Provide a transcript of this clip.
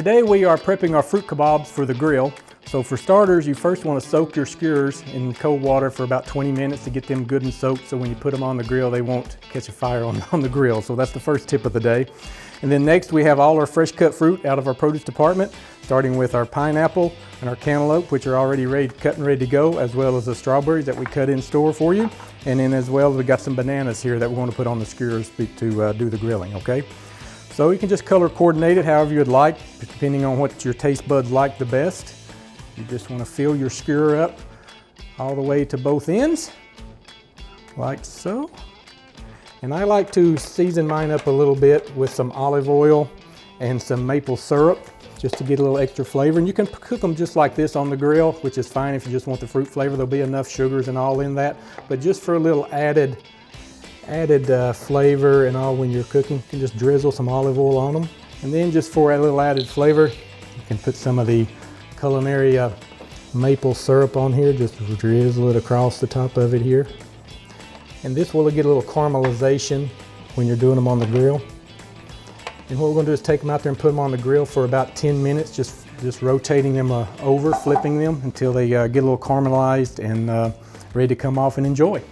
Today we are prepping our fruit kabobs for the grill. So for starters, you first want to soak your skewers in cold water for about 20 minutes to get them good and soaked, so when you put them on the grill they won't catch a fire on the grill. So that's the first tip of the day. And then next we have all our fresh cut fruit out of our produce department, starting with our pineapple and our cantaloupe, which are already cut and ready to go, as well as the strawberries that we cut in store for you. And then as well, we got some bananas here that we want to put on the skewers to do the grilling, okay? So you can just color coordinate it however you'd like, depending on what your taste buds like the best. You just want to fill your skewer up all the way to both ends, like so. And I like to season mine up a little bit with some olive oil and some maple syrup, just to get a little extra flavor. And you can cook them just like this on the grill, which is fine if you just want the fruit flavor. There'll be enough sugars and all in that. But just for a little added flavor and all when you're cooking, you can just drizzle some olive oil on them. And then just for a little added flavor, you can put some of the culinary maple syrup on here. Just drizzle it across the top of it here. And this will get a little caramelization when you're doing them on the grill. And what we're going to do is take them out there and put them on the grill for about 10 minutes, just rotating them over, flipping them until they get a little caramelized and ready to come off and enjoy.